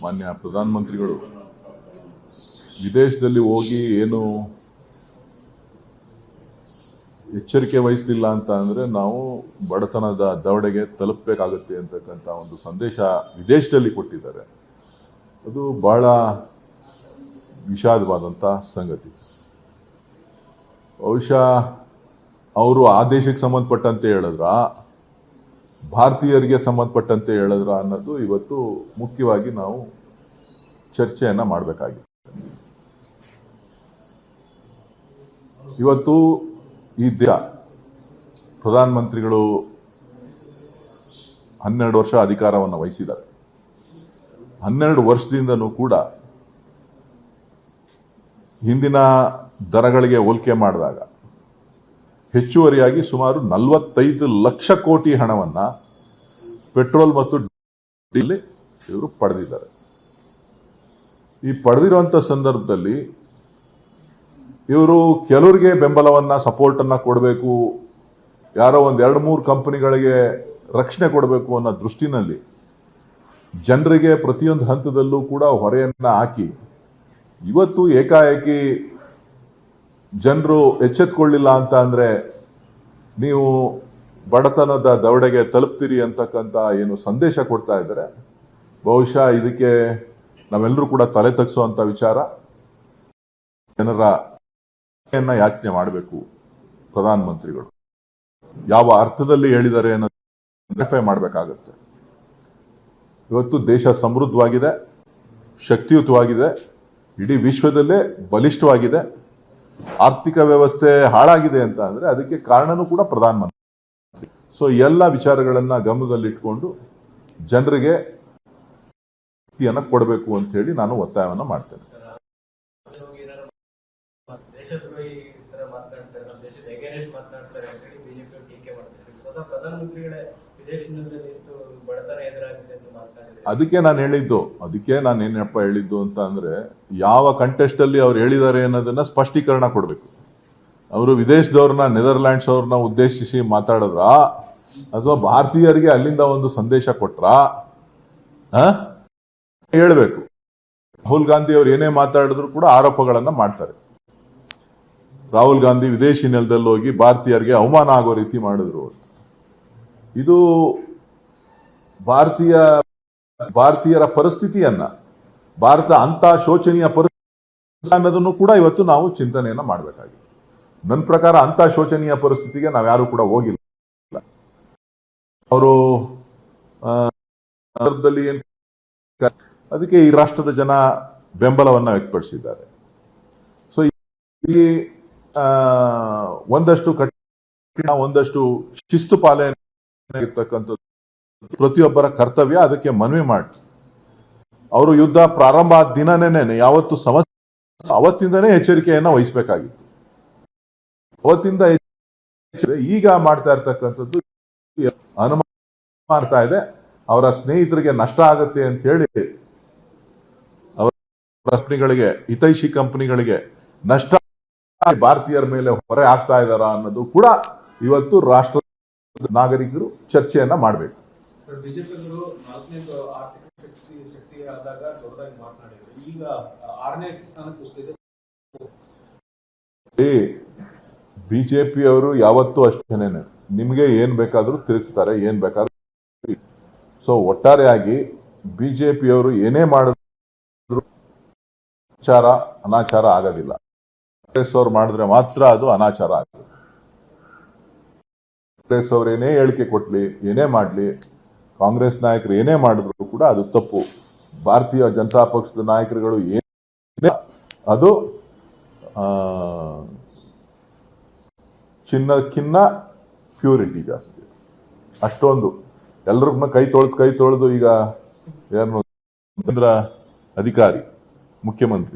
ಮಾನ್ಯ ಪ್ರಧಾನಮಂತ್ರಿಗಳು ವಿದೇಶದಲ್ಲಿ ಹೋಗಿ ಏನು ಎಚ್ಚರಿಕೆ ವಹಿಸಲಿಲ್ಲ ಅಂತ ಅಂದ್ರೆ ನಾವು ಬಡತನದ ದವಡೆಗೆ ತಲುಪಬೇಕಾಗುತ್ತೆ ಅಂತಕ್ಕಂಥ ಒಂದು ಸಂದೇಶ ವಿದೇಶದಲ್ಲಿ ಕೊಟ್ಟಿದ್ದಾರೆ. ಅದು ಬಹಳ ವಿಷಾದವಾದಂಥ ಸಂಗತಿ. ಬಹುಶಃ ಅವರು ಆ ದೇಶಕ್ಕೆ ಸಂಬಂಧಪಟ್ಟಂತೆ ಹೇಳಿದ್ರ, ಭಾರತೀಯರಿಗೆ ಸಂಬಂಧಪಟ್ಟಂತೆ ಹೇಳಿದ್ರ ಅನ್ನೋದು ಇವತ್ತು ಮುಖ್ಯವಾಗಿ ನಾವು ಚರ್ಚೆಯನ್ನ ಮಾಡಬೇಕಾಗಿದೆ. ಇವತ್ತು ಈ ದೇಶ ಪ್ರಧಾನಮಂತ್ರಿಗಳು 12 ವರ್ಷ ಅಧಿಕಾರವನ್ನು ವಹಿಸಿದ್ದಾರೆ. 12 ವರ್ಷದಿಂದನೂ ಕೂಡ ಹಿಂದಿನ ದರಗಳಿಗೆ ಹೋಲಿಕೆ ಮಾಡಿದಾಗ ಹೆಚ್ಚುವರಿಯಾಗಿ ಸುಮಾರು 45 ಲಕ್ಷ ಕೋಟಿ ಹಣವನ್ನ ಪೆಟ್ರೋಲ್ ಮತ್ತು ಡೀಸೆಲ್ ಇವರು ಪಡೆದಿದ್ದಾರೆ. ಈ ಪಡೆದಿರುವಂತ ಸಂದರ್ಭದಲ್ಲಿ ಇವರು ಕೆಲವರಿಗೆ ಬೆಂಬಲವನ್ನ ಸಪೋರ್ಟ್ ಅನ್ನ ಕೊಡಬೇಕು, ಯಾರೋ ಒಂದ್ 2-3 ಕಂಪನಿಗಳಿಗೆ ರಕ್ಷಣೆ ಕೊಡಬೇಕು ಅನ್ನೋ ದೃಷ್ಟಿನಲ್ಲಿ ಜನರಿಗೆ ಪ್ರತಿಯೊಂದು ಹಂತದಲ್ಲೂ ಕೂಡ ಹೊರೆಯನ್ನ ಹಾಕಿ ಇವತ್ತು ಏಕಾಏಕಿ ಜನರು ಎಚ್ಚೆತ್ತುಕೊಳ್ಳಿಲ್ಲ ಅಂತ ಅಂದ್ರೆ ನೀವು ಬಡತನದ ದವಡೆಗೆ ತಲುಪ್ತೀರಿ ಅಂತಕ್ಕಂಥ ಏನು ಸಂದೇಶ ಕೊಡ್ತಾ ಇದ್ದಾರೆ. ಬಹುಶಃ ಇದಕ್ಕೆ ನಾವೆಲ್ಲರೂ ಕೂಡ ತಲೆ ತಗ್ಸುವಂತ ವಿಚಾರ. ಜನರ ಯಾಚನೆ ಮಾಡಬೇಕು ಪ್ರಧಾನಮಂತ್ರಿಗಳು, ಯಾವ ಅರ್ಥದಲ್ಲಿ ಹೇಳಿದ್ದಾರೆ ಅನ್ನೋದು ವೆರಿಫೈ ಮಾಡಬೇಕಾಗುತ್ತೆ. ಇವತ್ತು ದೇಶ ಸಮೃದ್ಧವಾಗಿದೆ, ಶಕ್ತಿಯುತವಾಗಿದೆ, ಇಡೀ ವಿಶ್ವದಲ್ಲೇ ಬಲಿಷ್ಠವಾಗಿದೆ. ಆರ್ಥಿಕ ವ್ಯವಸ್ಥೆ ಹಾಳಾಗಿದೆ ಅಂತ ಅಂದ್ರೆ ಅದಕ್ಕೆ ಕಾರಣನೂ ಕೂಡ ಪ್ರಧಾನಮಂತ್ರಿ. ಸೊ ಎಲ್ಲ ವಿಚಾರಗಳನ್ನ ಗಮನದಲ್ಲಿಟ್ಕೊಂಡು ಜನರಿಗೆ ಕೊಡಬೇಕು ಅಂತ ಹೇಳಿ ನಾನು ಒತ್ತಾಯವನ್ನ ಮಾಡ್ತೇನೆ. ಅದಕ್ಕೆ ನಾನು ಏನಪ್ಪ ಹೇಳಿದ್ದು ಅಂತ ಅಂದ್ರೆ ಯಾವ ಕಂಟೆಸ್ಟ್ ಅಲ್ಲಿ ಅವ್ರು ಹೇಳಿದ್ದಾರೆ ಅನ್ನೋದನ್ನ ಸ್ಪಷ್ಟೀಕರಣ ಕೊಡಬೇಕು. ಅವರು ವಿದೇಶದವ್ರನ್ನ, ನೆದರ್ಲ್ಯಾಂಡ್ಸ್ ಅವ್ರನ್ನ ಉದ್ದೇಶಿಸಿ ಮಾತಾಡಿದ್ರ ಅಥವಾ ಭಾರತೀಯರಿಗೆ ಅಲ್ಲಿಂದ ಒಂದು ಸಂದೇಶ ಕೊಟ್ರ ಹೇಳ್ಬೇಕು. ರಾಹುಲ್ ಗಾಂಧಿ ಅವ್ರು ಏನೇ ಮಾತಾಡಿದ್ರು ಕೂಡ ಆರೋಪಗಳನ್ನ ಮಾಡ್ತಾರೆ. ರಾಹುಲ್ ಗಾಂಧಿ ವಿದೇಶಿ ನೆಲದಲ್ಲಿ ಹೋಗಿ ಭಾರತೀಯರಿಗೆ ಅವಮಾನ ಆಗೋ ರೀತಿ ಮಾಡಿದ್ರು. ಇದು ಭಾರತೀಯರ ಪರಿಸ್ಥಿತಿಯನ್ನ, ಭಾರತ ಅಂತ ಶೋಚನೀಯ ಪರಿಸ್ಥಿತಿ ಅನ್ನೋದನ್ನು ಕೂಡ ಇವತ್ತು ನಾವು ಚಿಂತನೆಯನ್ನ ಮಾಡಬೇಕಾಗಿದೆ. ನನ್ನ ಪ್ರಕಾರ ಅಂತ ಶೋಚನೀಯ ಪರಿಸ್ಥಿತಿಗೆ ನಾವ್ಯಾರು ಕೂಡ ಹೋಗಿಲ್ಲ. ಅವರು ಅದಕ್ಕೆ ಈ ರಾಷ್ಟ್ರದ ಜನ ಬೆಂಬಲವನ್ನ ವ್ಯಕ್ತಪಡಿಸಿದ್ದಾರೆ. ಸೊ ಈ ಒಂದಷ್ಟು ಕಠಿಣ, ಒಂದಷ್ಟು ಶಿಸ್ತು ಪಾಲನೆಯಾಗಿರ್ತಕ್ಕಂಥದ್ದು ಪ್ರತಿಯೊಬ್ಬರ ಕರ್ತವ್ಯ. ಅದಕ್ಕೆ ಮನವಿ ಮಾಡಿ ಅವರು ಯುದ್ಧ ಪ್ರಾರಂಭ ಆದ ದಿನನೇ ಯಾವತ್ತು ಸಮಸ್ಯೆ ಅವತ್ತಿಂದನೇ ಎಚ್ಚರಿಕೆಯನ್ನ ವಹಿಸಬೇಕಾಗಿತ್ತು. ಅವತ್ತಿಂದ ಈಗ ಮಾಡ್ತಾ ಇರ್ತಕ್ಕಂಥದ್ದು ಅನುಮಾನ ಮಾಡ್ತಾ ಇದೆ. ಅವರ ಸ್ನೇಹಿತರಿಗೆ ನಷ್ಟ ಆಗುತ್ತೆ ಅಂತ ಹೇಳಿ ಅವರ ಕಂಪನಿಗಳಿಗೆ, ಹಿತೈಷಿ ಕಂಪನಿಗಳಿಗೆ ನಷ್ಟ ಭಾರತೀಯರ ಮೇಲೆ ಹೊರೆ ಆಗ್ತಾ ಇದ್ದಾರಾ ಅನ್ನೋದು ಕೂಡ ಇವತ್ತು ರಾಷ್ಟ್ರದ ನಾಗರಿಕರು ಚರ್ಚೆಯನ್ನ ಮಾಡಬೇಕು. ಬಿಜೆಪಿಯವರು 4ನೇ ಆರ್ಥಿಕ ಶಕ್ತಿ ಆದಾಗ ದೊಡ್ಡದಾಗಿ ಮಾತನಾಡಿದ್ರು. ಈಗ 6ನೇ ಸ್ಥಾನಕ್ಕೆ ಕುಸಿದಿದೆ. ಬಿಜೆಪಿ ಅವರು ಯಾವತ್ತೂ ಅಷ್ಟೇನೆ, ನಿಮ್ಗೆ ಏನ್ ಬೇಕಾದ್ರೂ ತಿರುಗಿಸ್ತಾರೆ, ಏನ್ ಬೇಕಾದ್ರೂ. ಸೊ ಒಟ್ಟಾರೆಯಾಗಿ ಬಿಜೆಪಿಯವರು ಏನೇ ಮಾಡಿದ್ರು ಅನಾಚಾರ ಆಗೋದಿಲ್ಲ. ಕಾಂಗ್ರೆಸ್ ಅವ್ರು ಮಾಡಿದ್ರೆ ಮಾತ್ರ ಅದು ಅನಾಚಾರ ಆಗುತ್ತೆ. ಕಾಂಗ್ರೆಸ್ ಅವ್ರು ಏನೇ ಹೇಳಿಕೆ ಕೊಟ್ಲಿ, ಏನೇ ಮಾಡ್ಲಿ, ಕಾಂಗ್ರೆಸ್ ನಾಯಕರು ಏನೇ ಮಾಡಿದ್ರು ಕೂಡ ಅದು ತಪ್ಪು. ಭಾರತೀಯ ಜನತಾ ಪಕ್ಷದ ನಾಯಕರುಗಳು ಏನೇ ಅದು ಚಿನ್ನಕ್ಕಿನ್ನ ಪ್ಯೂರಿಟಿ ಜಾಸ್ತಿ. ಅಷ್ಟೊಂದು ಎಲ್ರಿಗೂ ಕೈ ತೊಳೆದು ಈಗ ಯಾರು ಕೇಂದ್ರ ಅಧಿಕಾರಿ, ಮುಖ್ಯಮಂತ್ರಿ